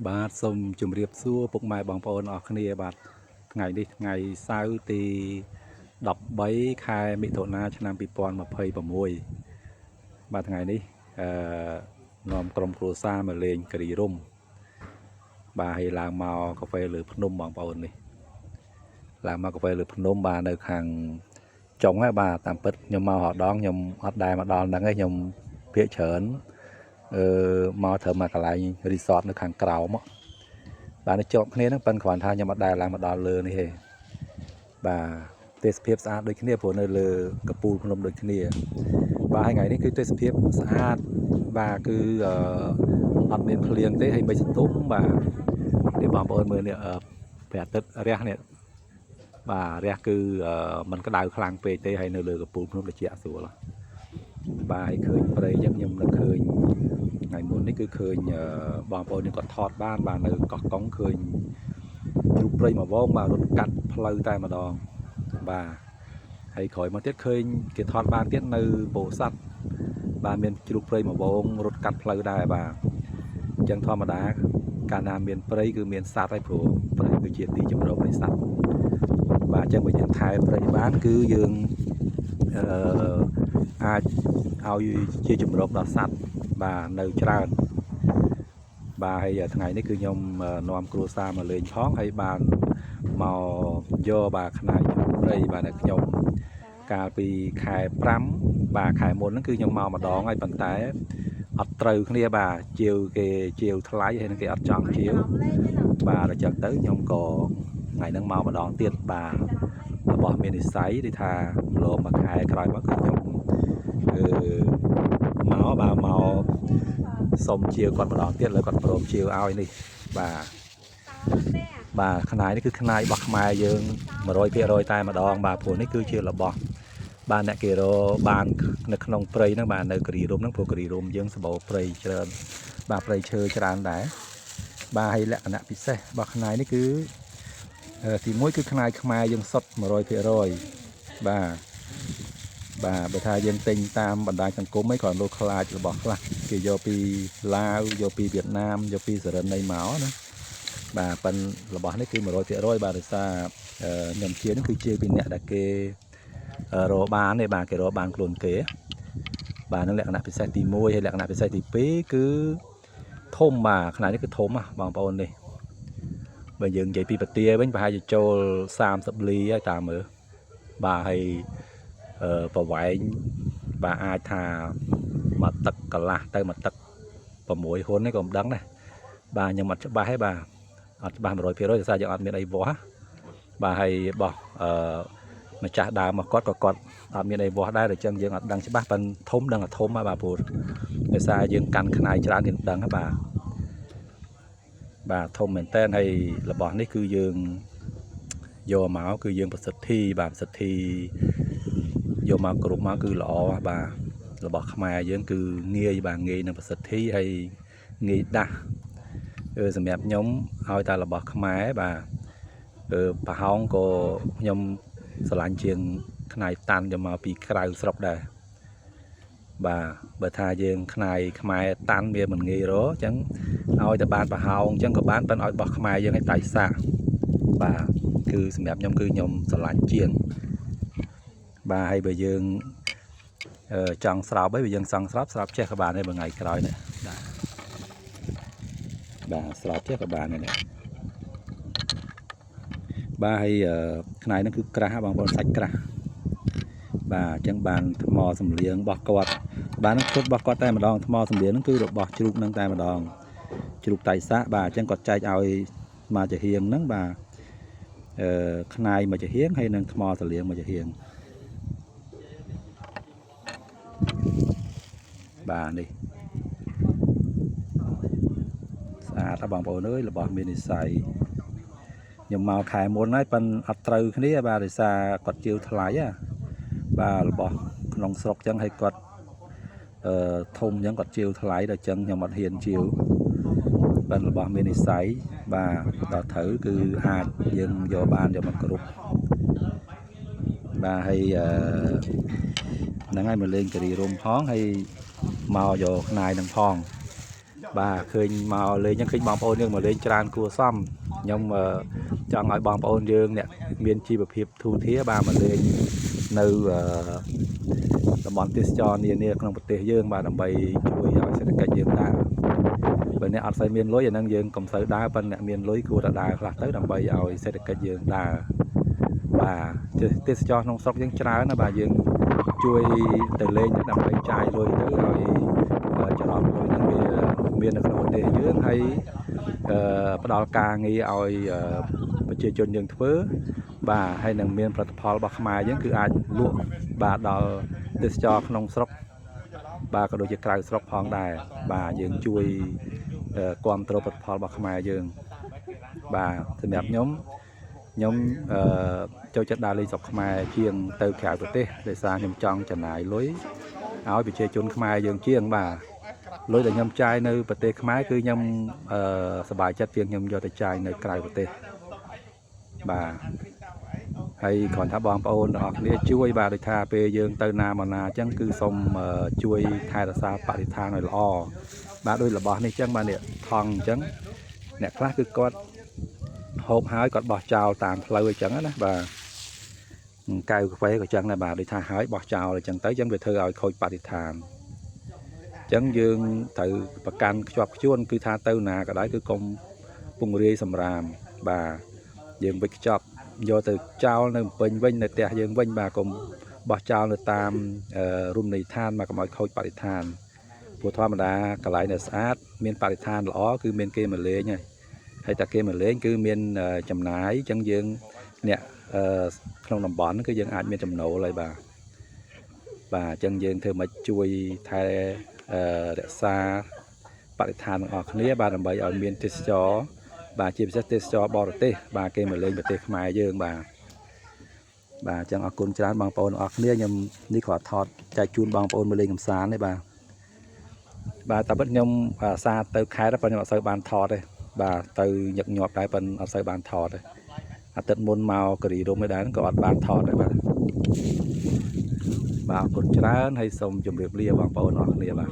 បាទសូមជម្រាបសួរពុកម៉ែបងប្អូនអរគ្នាបាទថ្ងៃនេះថ្ងៃសៅរ៍ទី13ខែមិថុនាឆ្នាំ2026បាទថ្ងៃនេះនាំក្រុមគ្រួសារមកលេងគិរីរំបាទហើយឡើងមកកាហ្វេលើភ្នំបងប្អូននេះឡើងមកកាហ្វេលើភ្នំបាទនៅខាងចុងហ្នឹងបាទតាមពិតខ្ញុំមករដងខ្ញុំអត់ដែរមកដល់ហ្នឹងឯងខ្ញុំភាកច្រើនមកត្រូវមកកន្លែងរីសតនៅខាងក្រៅមកបាទនៅជាប់គ្នាហ្នឹងប៉ិនគ្រាន់ថាខ្ញុំអត់ដែរឡើងមកដល់លើនេះទេបាទទេសភាពស្អាតដូចគ្នាព្រោះនៅលើកពូលភ្នំដូចគ្នាបាទថ្ងៃនេះគឺទេសភាពស្អាតបាទគឺអត់មានភ្លៀងទេហើយមិនសន្ទុំបាទនេះបងប្អូនមើលនេះព្រះអាទិត្យរះនេះបាទរះគឺมันក្តៅខ្លាំងពេកទេហើយនៅលើកពូលភ្នំត្រជាក់ស្រួលបាទហើយឃើញព្រៃអញ្ចឹងខ្ញុំនឹកឃើញថ្ងៃមុននេះគឺឃើញបងប្អូននេះគាត់ថតបាននៅកោះកុងឃើញជ្រូកព្រៃមួយវងបាទរត់កាត់ផ្លូវតែម្ដងបាទហើយក្រោយមកទៀតឃើញគេថតបានទៀតនៅពោធិ៍សាត់បាទមានជ្រូកព្រៃមួយវងរត់កាត់ផ្លូវដែរបាទអញ្ចឹងធម្មតាកាលណាមានព្រៃគឺមានសត្វហើយព្រោះព្រៃគឺជាទីជម្រកនៃសត្វបាទអញ្ចឹងបើយើងថែព្រៃបានគឺយើងអាចឲ្យជាជម្រកដល់សត្វបាទនៅច្រើនបាទហើយថ្ងៃនេះគឺខ្ញុំនាំគ្រួសារមកលេងផងហើយបានមកយកបាទខ្នាយព្រៃបាទនៅខ្ញុំកាលពីខែ5បាទខែមុនហ្នឹងគឺខ្ញុំមកម្ដងហើយប៉ុន្តែអត់ត្រូវគ្នាបាទជាវគេជាវថ្លៃហើយនឹងគេអត់ចង់ជាវបាទអញ្ចឹងទៅខ្ញុំក៏ថ្ងៃហ្នឹងមកម្ដងទៀតបាទរបស់មាននិស័យដូចថាម្លងមួយខែក្រោយមកគឺខ្ញុំមកបាទមកសុំជាវគាត់ម្ដងទៀតលើគាត់ព្រមជាវឲ្យនេះបាទខ្នាយនេះគឺខ្នាយរបស់ខ្មែរយើង 100% តែម្ដងបាទព្រោះនេះគឺជារបស់បាទអ្នកគេរកបាននៅក្នុងព្រៃហ្នឹងបាទនៅគិរីរំហ្នឹងព្រោះគិរីរំយើងសម្បូរព្រៃច្រើនបាទព្រៃឈើច្រើនដែរបាទហើយលក្ខណៈពិសេសរបស់ខ្នាយនេះគឺទី1គឺខ្នាយខ្មែរយើងសុទ្ធ 100% បាទបើថាយើងទិញតាមបណ្ដាញសង្គមអីគ្រាន់លោកខ្លាចរបស់ខ្លះគេយកពីឡាវយកពីវៀតណាមយកពីសរិននៃមកណាបាទប៉ិនរបស់នេះគឺ 100% បាទដោយសារខ្ញុំជានេះគឺជាពីអ្នកដែលគេរកបានទេបាទគេរកបានខ្លួនគេបាទនឹងលក្ខណៈពិសេសទី1ហើយលក្ខណៈពិសេសទី2គឺធំបាទខ្នាតនេះគឺធំណាបងប្អូននេះបើយើងនិយាយពីពទាវិញប្រហែលជាចូល30លីហើយតាមមើលបាទហើយប្រវែងបាទអាចថាមកទឹកកន្លះទៅមកទឹក6ហ៊ុននេះក៏មិនដឹងដែរបាទខ្ញុំអត់ច្បាស់ទេបាទអត់ច្បាស់ 100% ដោយសារយើងអត់មានអីវាស់បាទហើយរបស់ម្ចាស់ដើមមកគាត់ក៏គាត់អត់មានអីវាស់ដែរអញ្ចឹងយើងអត់ដឹងច្បាស់ប៉ុន្តែធំដឹងតែធំហើយបាទព្រោះដោយសារយើងកាន់ខ្នាយច្រើនយើងដឹងហើយបាទធំមែនតើហើយរបស់នេះគឺយើងយកមកគឺយើងប្រសិទ្ធិបាទប្រសិទ្ធិយកមកគ្រប់មកគឺល្អបាទរបស់ខ្មែរយើងគឺងាយបាទងាយនឹងប្រសិទ្ធិហើយងាយដាស់សម្រាប់ខ្ញុំឲ្យតែរបស់ខ្មែរបាទប្រហោងក៏ខ្ញុំស្រឡាញ់ជាងខ្នាយតាន់យកមកពីក្រៅស្រុកដែរបាទបើថាយើងខ្នាយខ្មែរតាន់វាមិនងាយរកអញ្ចឹងឲ្យតែបានប្រហោងអញ្ចឹងក៏បានប៉ុន្តែឲ្យរបស់ខ្មែរយើងឲ្យតៃសាបាទគឺសម្រាប់ខ្ញុំគឺខ្ញុំស្រឡាញ់ជាងបាទហើយបើយើងចង់ស្រោបអីបើយើងសង់ស្រោបចេះក៏បានដែរមួយថ្ងៃក្រោយនេះបាទស្រោបចេះក៏បានដែរបាទហើយខ្នាយហ្នឹងគឺក្រាស់បងប្អូនសាច់ក្រាស់បាទអញ្ចឹងបានថ្មសម្លៀងរបស់គាត់បាទនឹងគាត់របស់គាត់តែម្ដងថ្មសម្លៀងហ្នឹងគឺរបស់ជ្រូកហ្នឹងតែម្ដងជ្រូកតៃសាបាទអញ្ចឹងគាត់ចែកឲ្យមកចាហៀងហ្នឹងបាទខ្នាយមកចាហៀងហើយនឹងថ្មសម្លៀងមកចាហៀងបាទនេះស្អាតណាស់បងប្អូនអើយរបស់មាននិស័យខ្ញុំមកខែមុនហើយប៉ុន្តែអត់ត្រូវគ្នាបាទដោយសារគាត់ជាវថ្លៃបាទរបស់ក្នុងស្រុកចឹងឲ្យគាត់ធំចឹងគាត់ជាវថ្លៃដល់ចឹងខ្ញុំអត់ហ៊ានជាវប៉ុន្តែរបស់មាននិស័យបាទដល់ត្រូវគឺអាចយើងយកបានយកមកគ្រប់បាទហើយហ្នឹងហើយមកលេងគិរីរំផងហើយមកយកខ្នាយនឹងផង bà khơi màu lên nhưng khơi bóng ôn nhưng mà lên tràn cua xăm nhưng mà cho ngồi bóng ôn dương nè miền chi bậc hiệp thu thía bà mà lên nơiតំបន់ទេសចរនានាក្នុងប្រទេសយើងបាទដើម្បីជួយឲ្យសេដ្ឋកិច្ចយើងដើរបើអ្នកអត់សូវមានលុយអានឹងយើងកុំសូវដើរប៉ុន្តែអ្នកមានលុយគួរតែដើរខ្លះទៅដើម្បីឲ្យសេដ្ឋកិច្ចយើងដើរបាទទេសចរក្នុងស្រុកយើងច្រើនណាបាទយើងជួយទៅលេងដើម្បីចាយលុយទៅឲ្យច្រឡំលុយហ្នឹងវាមាននៅក្នុងប្រទេសយើងហើយផ្ដល់ការងារឲ្យប្រជាជនយើងធ្វើបាទហើយនឹងមានផលិតផលរបស់ខ្មែរយើងគឺអាចលក់បាទដល់ទេសចរក្នុងស្រុកបាទក៏ដូចជាក្រៅស្រុកផងដែរបាទយើងជួយគាំទ្រផលិតផលរបស់ខ្មែរយើងបាទសម្រាប់ខ្ញុំចូលចិត្តដើរលេងស្រុកខ្មែរជាងទៅក្រៅប្រទេសដោយសារខ្ញុំចង់ចំណាយលុយឲ្យប្រជាជនខ្មែរយើងជាងបាទលុយដែលខ្ញុំចាយនៅប្រទេសខ្មែរគឺខ្ញុំសប្បាយចិត្តជាងខ្ញុំយកទៅចាយនៅក្រៅប្រទេសបាទហើយគ្រាន់ថាបងប្អូនទាំងអស់គ្នាជួយបាទដូចថាពេលយើងទៅណាមកណាអញ្ចឹងគឺសូមជួយថែរក្សាបរិស្ថានឲ្យល្អបាទដូចរបស់នេះអញ្ចឹងបាទនេះថង់អញ្ចឹងអ្នកខ្លះគឺគាត់ហូបហើយគាត់បោះចោលតាមផ្លូវអញ្ចឹងណាបាទកៅកាហ្វេក៏អញ្ចឹងដែរបាទដូចថាហើយបោះចោលអញ្ចឹងទៅអញ្ចឹងវាធ្វើឲ្យខូចបរិស្ថានអញ្ចឹងយើងត្រូវប្រកាន់ខ្ជាប់ខ្ជួនគឺថាទៅណាក៏ដោយគឺកុំពង្រាយសម្រាមបាទយើងវិចខ្ចប់យកទៅចោលនៅពេញវិញនៅផ្ទះយើងវិញបាទកុំបោះចោលនៅតាមរមណីយដ្ឋានមកកុំឲ្យខូចបរិស្ថានព្រោះធម្មតាកន្លែងដែលស្អាតមានបរិស្ថានល្អគឺមានគេមកលេងហើយតែគេមកលេងគឺមានចំណាយអញ្ចឹងយើងអ្នកក្នុងតំបន់គឺយើងអាចមានចំណូលហើយបាទអញ្ចឹងយើងធ្វើមកជួយថែរក្សាបរិស្ថានទាំងអស់គ្នាបាទដើម្បីឲ្យមានទេសចរបាទជាពិសេសទេសចរបរទេសបាទគេមកលេងប្រទេសខ្មែរយើងបាទអញ្ចឹងអរគុណច្រើនបងប្អូនទាំងអស់គ្នាខ្ញុំនេះគ្រាន់ថតចែកជូនបងប្អូនមកលេងកម្សាន្តទេបាទតែពិតខ្ញុំសារទៅខេត្តប៉ុន្តែខ្ញុំអត់សូវបានថតទេបាទទៅញឹកញាប់ដែរប៉ុន្តែអត់សូវបានថតទេអាទិត្យមុនមកការីរុំឯដែរក៏អត់បានថតដែរបាទអរគុណច្រើនហើយសូមជម្រាបលាបងប្អូនអរគ្នាបាទ